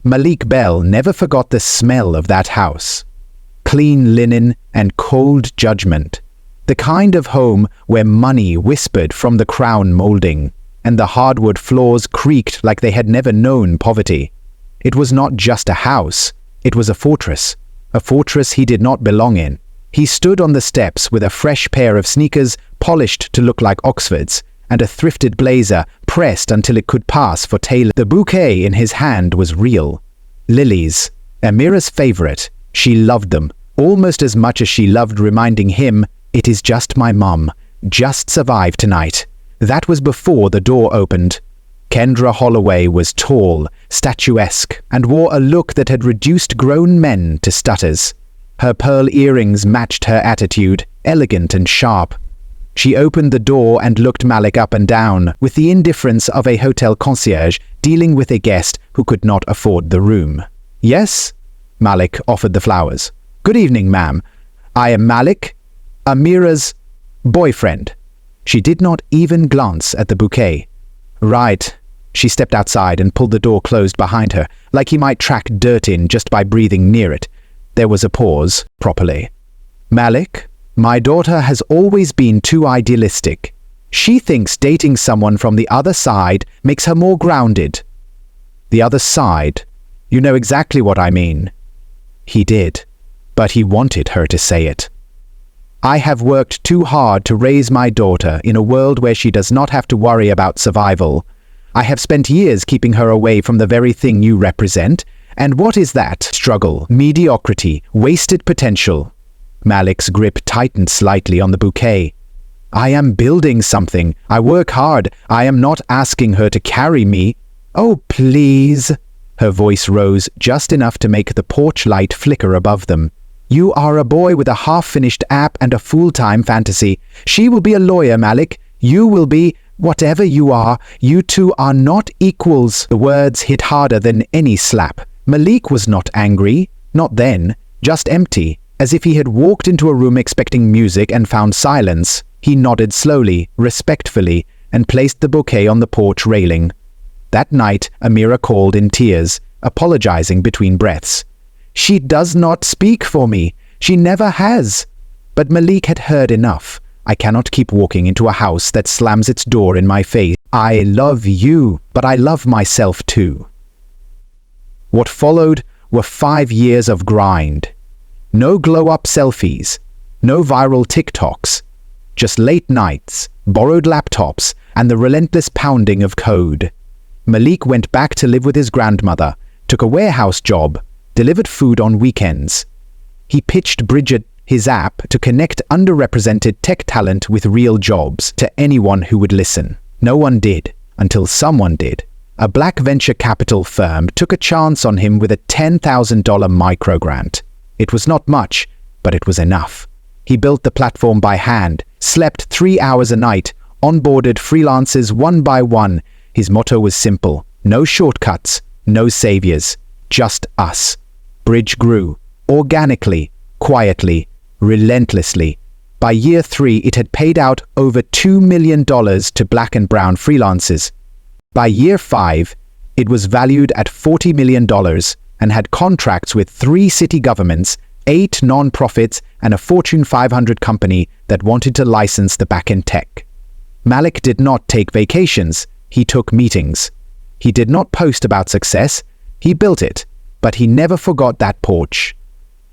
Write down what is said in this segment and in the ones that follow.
Malik Bell never forgot the smell of that house. Clean linen and cold judgment. The kind of home where money whispered from the crown molding, and the hardwood floors creaked like they had never known poverty. It was not just a house, it was a fortress he did not belong in. He stood on the steps with a fresh pair of sneakers polished to look like Oxfords, and a thrifted blazer pressed until it could pass for tailor. The bouquet in his hand was real. Lilies, Amira's favorite. She loved them, almost as much as she loved reminding him, "It is just my mum. Just survive tonight." That was before the door opened. Kendra Holloway was tall, statuesque, and wore a look that had reduced grown men to stutters. Her pearl earrings matched her attitude, elegant and sharp. She opened the door and looked Malik up and down with the indifference of a hotel concierge dealing with a guest who could not afford the room. "Yes?" Malik offered the flowers. "Good evening, ma'am. I am Malik, Amira's boyfriend." She did not even glance at the bouquet. "Right." She stepped outside and pulled the door closed behind her, like he might track dirt in just by breathing near it. There was a pause, properly. "Malik, my daughter has always been too idealistic. She thinks dating someone from the other side makes her more grounded." "The other side? You know exactly what I mean." He did, but he wanted her to say it. "I have worked too hard to raise my daughter in a world where she does not have to worry about survival. I have spent years keeping her away from the very thing you represent, and what is that? Struggle, mediocrity, wasted potential." Malik's grip tightened slightly on the bouquet. "I am building something. I work hard. I am not asking her to carry me." "Oh, please." Her voice rose just enough to make the porch light flicker above them. "You are a boy with a half-finished app and a full-time fantasy. She will be a lawyer, Malik. You will be whatever you are. You two are not equals." The words hit harder than any slap. Malik was not angry, not then, just empty, as if he had walked into a room expecting music and found silence. He nodded slowly, respectfully, and placed the bouquet on the porch railing. That night, Amira called in tears, apologizing between breaths. "She does not speak for me. She never has." But Malik had heard enough. "I cannot keep walking into a house that slams its door in my face. I love you, but I love myself too." What followed were 5 years of grind. No glow-up selfies, no viral TikToks, just late nights, borrowed laptops, and the relentless pounding of code. Malik went back to live with his grandmother, took a warehouse job, delivered food on weekends. He pitched Bridget, his app, to connect underrepresented tech talent with real jobs to anyone who would listen. No one did, until someone did. A black venture capital firm took a chance on him with a $10,000 microgrant. It was not much, but it was enough. He built the platform by hand, slept 3 hours a night, onboarded freelancers one by one. His motto was simple: no shortcuts, no saviors, just us. Bridge grew, organically, quietly, relentlessly. By year 3, it had paid out over $2 million to black and brown freelancers. By year 5, it was valued at $40 million and had contracts with 3 city governments, 8 non-profits, and a Fortune 500 company that wanted to license the back-end tech. Malik did not take vacations, he took meetings. He did not post about success, he built it, but he never forgot that porch.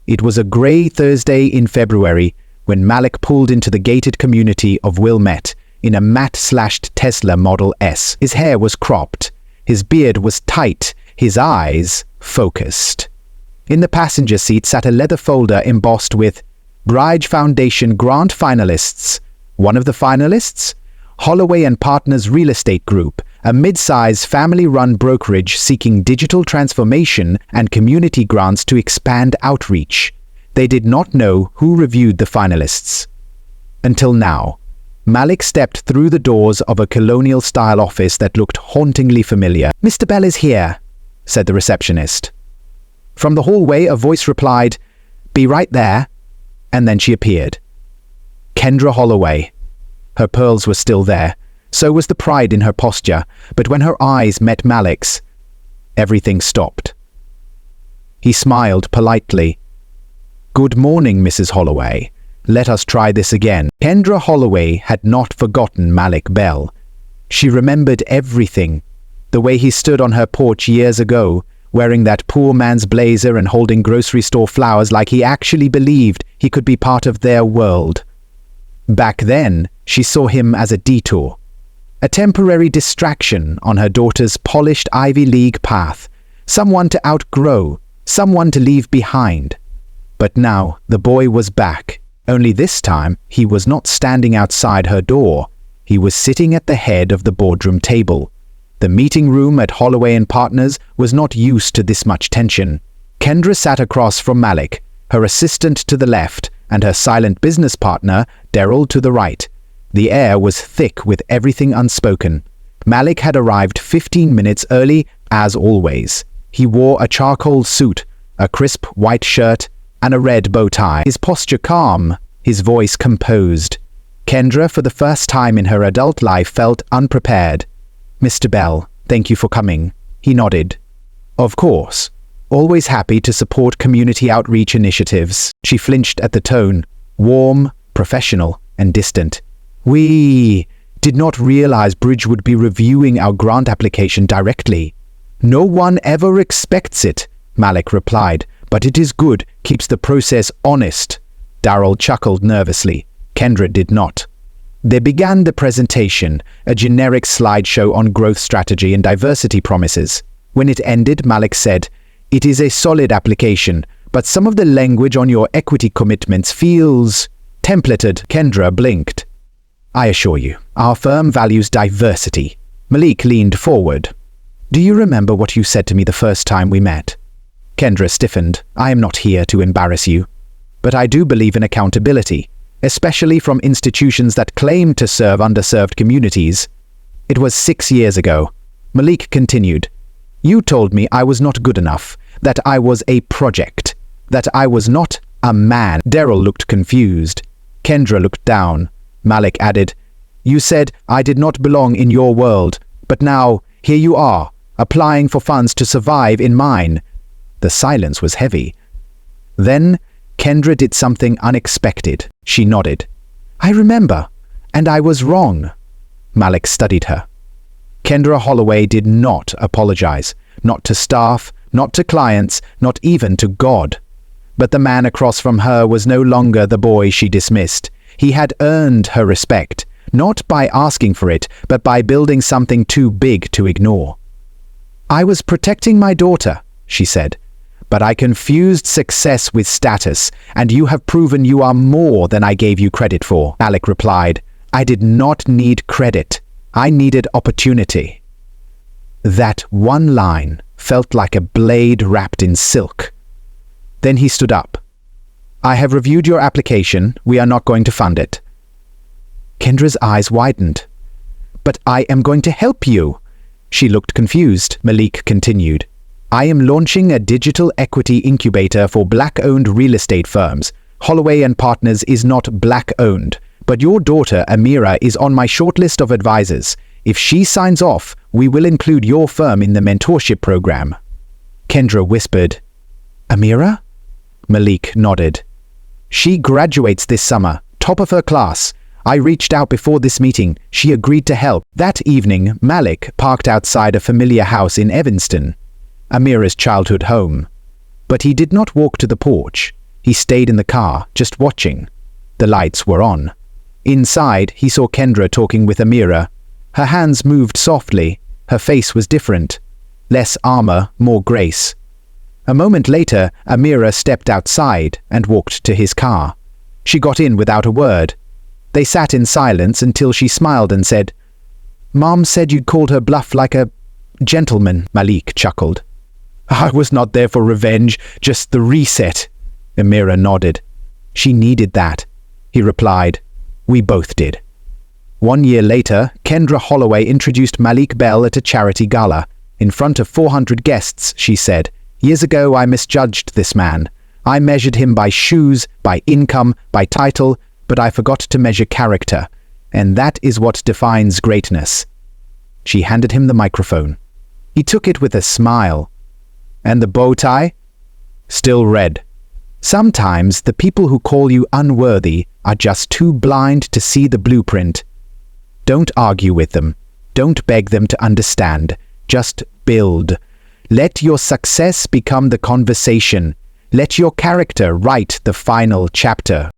It was a gray Thursday in February when Malik pulled into the gated community of Wilmette in a matte-slashed Tesla Model S. His hair was cropped, his beard was tight, his eyes focused. In the passenger seat sat a leather folder embossed with Bridge Foundation Grant Finalists. One of the finalists? Holloway and Partners Real Estate Group, a mid-size family-run brokerage seeking digital transformation and community grants to expand outreach. They did not know who reviewed the finalists. Until now. Malik stepped through the doors of a colonial-style office that looked hauntingly familiar. "Mr. Bell is here," said the receptionist. From the hallway, a voice replied, "Be right there," and then she appeared. Kendra Holloway. Her pearls were still there. So was the pride in her posture, but when her eyes met Malik's, everything stopped. He smiled politely. "Good morning, Mrs. Holloway. Let us try this again." Kendra Holloway had not forgotten Malik Bell. She remembered everything. The way he stood on her porch years ago, wearing that poor man's blazer and holding grocery store flowers like he actually believed he could be part of their world. Back then, she saw him as a detour, a temporary distraction on her daughter's polished Ivy League path, someone to outgrow, someone to leave behind. But now the boy was back, only this time he was not standing outside her door. He was sitting at the head of the boardroom table. The meeting room at Holloway & Partners was not used to this much tension. Kendra sat across from Malik, her assistant to the left, and her silent business partner, Daryl, to the right. The air was thick with everything unspoken. Malik had arrived 15 minutes early, as always. He wore a charcoal suit, a crisp white shirt, and a red bow tie. His posture calm, his voice composed. Kendra, for the first time in her adult life, felt unprepared. "Mr. Bell, thank you for coming." He nodded. "Of course. Always happy to support community outreach initiatives." She flinched at the tone, warm, professional, and distant. "We did not realize Bridge would be reviewing our grant application directly." "No one ever expects it," Malik replied, "but it is good, keeps the process honest." Daryl chuckled nervously. Kendra did not. They began the presentation, a generic slideshow on growth strategy and diversity promises. When it ended, Malik said, "It is a solid application, but some of the language on your equity commitments feels templated." Kendra blinked. "I assure you, our firm values diversity." Malik leaned forward. "Do you remember what you said to me the first time we met?" Kendra stiffened. "I am not here to embarrass you, but I do believe in accountability, especially from institutions that claim to serve underserved communities." "It was 6 years ago." Malik continued. "You told me I was not good enough, that I was a project, that I was not a man." Daryl looked confused. Kendra looked down. Malik added, "You said I did not belong in your world, but now here you are, applying for funds to survive in mine." The silence was heavy. Then Kendra did something unexpected. She nodded. "I remember, and I was wrong." Malik studied her. Kendra Holloway did not apologize, not to staff, not to clients, not even to God. But the man across from her was no longer the boy she dismissed. He had earned her respect, not by asking for it, but by building something too big to ignore. "I was protecting my daughter," she said. "But I confused success with status, and you have proven you are more than I gave you credit for." Malik replied, "I did not need credit. I needed opportunity." That one line felt like a blade wrapped in silk. Then he stood up. "I have reviewed your application. We are not going to fund it." Kendra's eyes widened. "But I am going to help you." She looked confused. Malik continued. "I am launching a digital equity incubator for Black-owned real estate firms. Holloway & Partners is not Black-owned, but your daughter, Amira, is on my shortlist of advisors. If she signs off, we will include your firm in the mentorship program." Kendra whispered, "Amira?" Malik nodded. "She graduates this summer, top of her class. I reached out before this meeting. She agreed to help." That evening, Malik parked outside a familiar house in Evanston, Amira's childhood home. But he did not walk to the porch. He stayed in the car, just watching. The lights were on. Inside, he saw Kendra talking with Amira. Her hands moved softly. Her face was different. Less armor, more grace. A moment later, Amira stepped outside and walked to his car. She got in without a word. They sat in silence until she smiled and said, "Mom said you called her bluff like a gentleman." Malik chuckled. "I was not there for revenge, just the reset." Amira nodded. "She needed that," he replied. "We both did." 1 year later, Kendra Holloway introduced Malik Bell at a charity gala. In front of 400 guests, she said, "Years ago I misjudged this man. I measured him by shoes, by income, by title, but I forgot to measure character. And that is what defines greatness." She handed him the microphone. He took it with a smile. "And the bow tie?" Still red. Sometimes the people who call you unworthy are just too blind to see the blueprint. Don't argue with them. Don't beg them to understand. Just build. Let your success become the conversation. Let your character write the final chapter.